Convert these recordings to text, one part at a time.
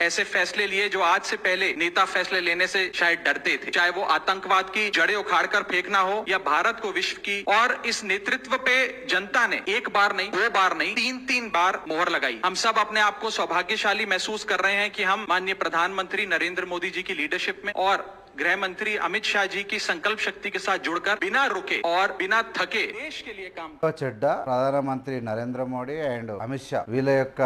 ऐसे फैसले लिए जो आज से पहले नेता फैसले लेने से शायद डरते थे, चाहे वो आतंकवाद की जड़ें उखाड़कर फेंकना हो या भारत को विश्व की। और इस नेतृत्व पे जनता ने एक बार नहीं, दो बार नहीं, तीन बार मोहर लगाई। हम सब अपने आप को सौभाग्यशाली महसूस कर रहे हैं कि हम माननीय प्रधानमंत्री नरेंद्र मोदी जी की लीडरशिप में और गृह मंत्री अमित शाह जी की संकल्प शक्ति के साथ जुड़कर बिना रुके और बिना थके देश के लिए काम। చెడ్డా ప్రధానమంత్రి నరేంద్ర మోడీ అండ్ అమిత్ షా వీళ్ళ యొక్క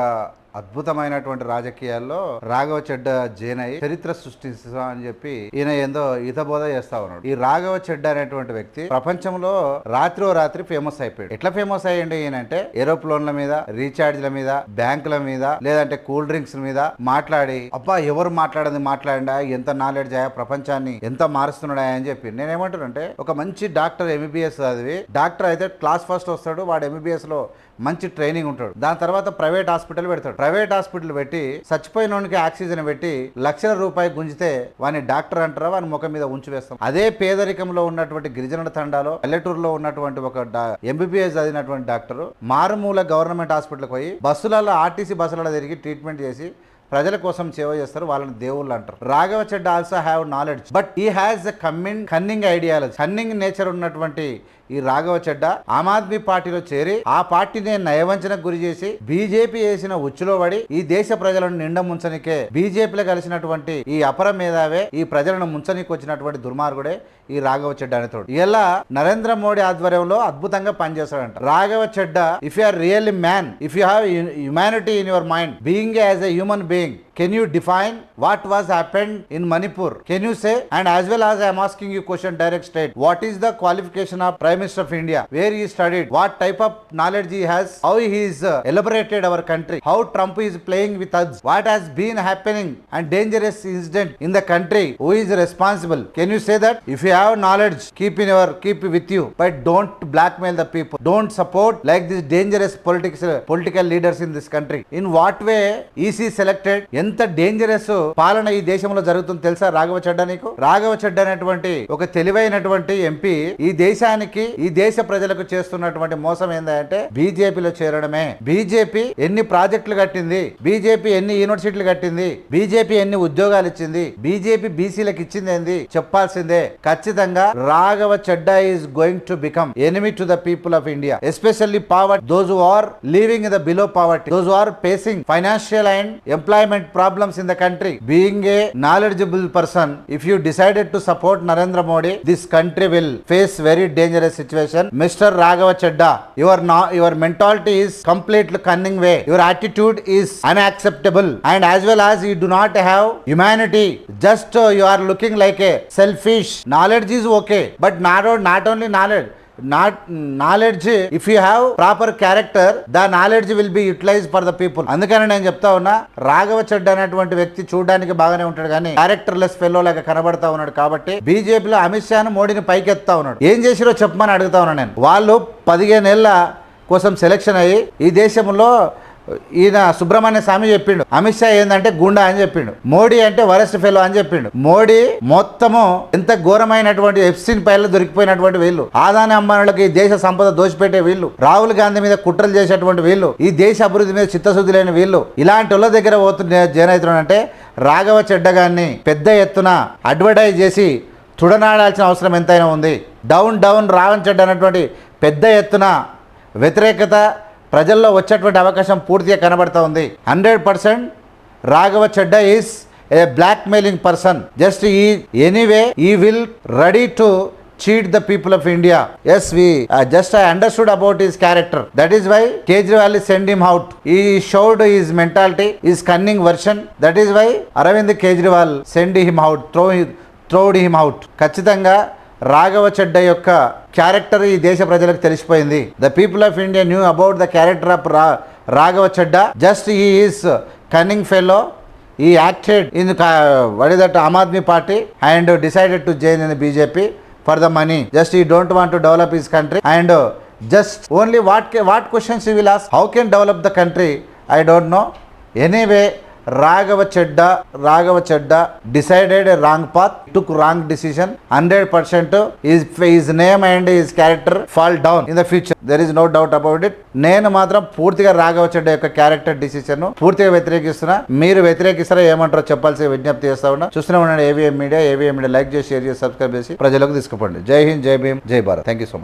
అద్భుతమైనటువంటి రాజకీయాల్లో రాఘవ చెడ్డా జైన్ అయ్యి చరిత్ర సృష్టిస్తా అని చెప్పి ఈయన ఏందో హితబోధ చేస్తా ఉన్నాడు. ఈ రాఘవ చెడ్డా అనేటువంటి వ్యక్తి ప్రపంచంలో రాత్రి ఫేమస్ అయిపోయాడు. ఎట్లా ఫేమస్ అయ్యండి ఈయనంటే ఏరోప్లేన్ల మీద, రీఛార్జ్ల మీద, బ్యాంకుల మీద, లేదంటే కూల్ డ్రింక్స్ మీద మాట్లాడి అబ్బా ఎవరు మాట్లాడిందా, ఎంత నాలెడ్జ్ ఆయా, ప్రపంచాన్ని ఎంత మారుస్తున్నాడా అని చెప్పి. నేనేమంటానంటే ఒక మంచి డాక్టర్ ఎంబీబీఎస్ చదివి డాక్టర్ అయితే క్లాస్ ఫస్ట్ వస్తాడు, వాడు ఎంబీబీఎస్ లో మంచి ట్రైనింగ్ ఉంటాడు. దాని తర్వాత ప్రైవేట్ హాస్పిటల్ పెడతాడు. ప్రైవేట్ హాస్పిటల్ పెట్టి చచ్చిపోయినోనికి ఆక్సిజన్ పెట్టి లక్షల రూపాయలు గుంజితే వాని డాక్టర్ అంటారా, వాని ముఖం మీద ఉంచి వేస్తాం. అదే పేదరికంలో ఉన్నటువంటి గిరిజనుల తండాలో పల్లెటూరులో ఉన్నటువంటి ఒక ఎంబీబీఎస్ చదివినటువంటి డాక్టర్ మారుమూల గవర్నమెంట్ హాస్పిటల్కి పోయి బస్సులలో, ఆర్టీసీ బస్సులలో తిరిగి ట్రీట్మెంట్ చేసి ప్రజల కోసం సేవ చేస్తారు. వాళ్ళని దేవుళ్ళు అంటారు. Raghav Chadha also have knowledge, but he has a cunning ideology. Cunning nature ఉన్నటువంటి ఈ రాఘవ చెడ్డా ఆమ్ ఆద్మీ పార్టీలో చేరి ఆ పార్టీని నయవంచనకు గురి చేసి బీజేపీ వేసిన ఉచ్చులో పడి ఈ దేశ ప్రజలను నిండా ముంచనికే బీజేపీలో కలిసినటువంటి ఈ అపర మేధావే ఈ ప్రజలను ముంచనీకి వచ్చినటువంటి దుర్మార్గుడే ఈ రాఘవ చెడ్డా అనేతోడు. ఇలా నరేంద్ర మోడీ ఆధ్వర్యంలో అద్భుతంగా పనిచేస్తాడంట. Raghav Chadha, if you are really man, if you have humanity in your mind, being as a human being, can you define what was happened in Manipur? Can you say? And as well as I am asking you question direct straight, what is the qualification of Prime Minister of India, where he studied, what type of knowledge he has, how he is elaborated our country, how Trump is playing with us, what has been happening and dangerous incident in the country, who is responsible? Can you say that? If you have knowledge, keep with you, but don't blackmail the people, don't support like these dangerous political leaders in this country. In what way is he selected? ఎంత dangerous పాలన ఈ దేశంలో జరుగుతుంది తెలుసా రాఘవ చెడ్డా నీకు? రాఘవ చెడ్డా అనేటువంటి ఒక తెలివైనటువంటి MP ఈ దేశానికి, ఈ దేశ ప్రజలకు చేస్తున్నటువంటి మోసం ఏందంటే బీజేపీలో చేరడమే. బీజేపీ ఎన్ని ప్రాజెక్టులు కట్టింది, బీజేపీ ఎన్ని యూనివర్సిటీలు కట్టింది, బీజేపీ ఎన్ని ఉద్యోగాలు ఇచ్చింది, బీజేపీ బీసీలకు ఇచ్చింది ఏంది చెప్పాల్సిందే. ఖచ్చితంగా Raghav Chadha is going to become enemy to the people of India, especially poverty, those who are living in the below poverty, those who are facing financial and employment problems in the country. Being a knowledgeable person, if you decided to support Narendra Modi, this country will face very dangerous situation. Mr. Raghava Chedda, your mentality is completely cunning way. Your attitude is unacceptable, and as well as you do not have humanity. Just you are looking like a selfish. Knowledge is okay, but not only knowledge, if you have proper character, the knowledge will be utilized for the people. అందుకని నేను చెప్తా ఉన్నా, రాఘవ చెడ్డా అనేటువంటి వ్యక్తి చూడడానికి బాగానే ఉంటాడు కానీ క్యారెక్టర్ లెస్ ఫెల్లో లాగా కనబడతా ఉన్నాడు. కాబట్టి బీజేపీలో అమిత్ షాను మోడీని పైకెత్తా ఉన్నాడు. ఏం చేసిరో చెప్పమని అడుగుతా ఉన్నా నేను. వాళ్ళు 15 ఏళ్ల కోసం సెలక్షన్ అయ్యి ఈ దేశంలో ఈయన సుబ్రహ్మణ్య స్వామి చెప్పిండు, అమిత్ షా ఏంటంటే గుండా అని చెప్పిండు, మోడీ అంటే వరస్ట్ ఫెలో అని చెప్పిండు. మోడీ మొత్తము ఎంత ఘోరమైనటువంటి ఎఫ్సిన్ పైలు దొరికిపోయినటువంటి వీళ్ళు, ఆదాని అంబానీలకు ఈ దేశ సంపద దోచిపెట్టే వీళ్ళు, రాహుల్ గాంధీ మీద కుట్రలు చేసేటువంటి వీళ్ళు, ఈ దేశ అభివృద్ధి మీద చిత్తశుద్ధి లేని వీళ్ళు, ఇలాంటి వాళ్ళ దగ్గర పోతున్న జనైతున్నాడంటే రాఘవ చెడ్డా గారిని పెద్ద ఎత్తున అడ్వర్టైజ్ చేసి తుడనాడాల్సిన అవసరం ఎంతైనా ఉంది. డౌన్ రాఘవ చెడ్డా అనేటువంటి పెద్ద ఎత్తున వ్యతిరేకత ప్రజల్లో వచ్చేటువంటి అవకాశం పూర్తిగా కనబడతా ఉంది. 100% Raghav Chadha is a blackmailing person. Just anyway he will ready to cheat the people of India. Yes, I understood about his character. That is why Kejriwal sent him out. He showed his mentality, his cunning version. That is why Arvind Kejriwal sent him out, throwed him out. ఖచ్చితంగా రాఘవ చెడ్డా యొక్క character ఈ దేశ ప్రజలకు తెలిసిపోయింది. The people of India knew about the character of Raghav Chadha. Just he is cunning fellow. He acted in what is that Aam Aadmi Party and decided to join in the BJP for the money. Just he don't want to develop his country and just only what questions he will ask? How can develop the country? I don't know. Anyway, Raghava చెడ్డ decided a wrong path, took wrong decision. 100% his name and his character fall down in the future. There is no doubt about it. నేను మాత్రం పూర్తిగా రాఘవ చెడ్డ యొక్క character decision పూర్తిగా వ్యతిరేకిస్తున్నా. మీరు వ్యతిరేకిస్తారా ఏమంటారో చెప్పాల్సి విజ్ఞప్తి చేస్తా ఉన్నా. చూస్తూనే ఉండండి ఏవిఎం మీడియా. లైక్ చేసి, షేర్ చేసి, సబ్స్క్రైబ్ చేసి ప్రజలకు తీసుకుపోండి. జై హింద్, జై భీమ్, జై Bharat. Thank you so much.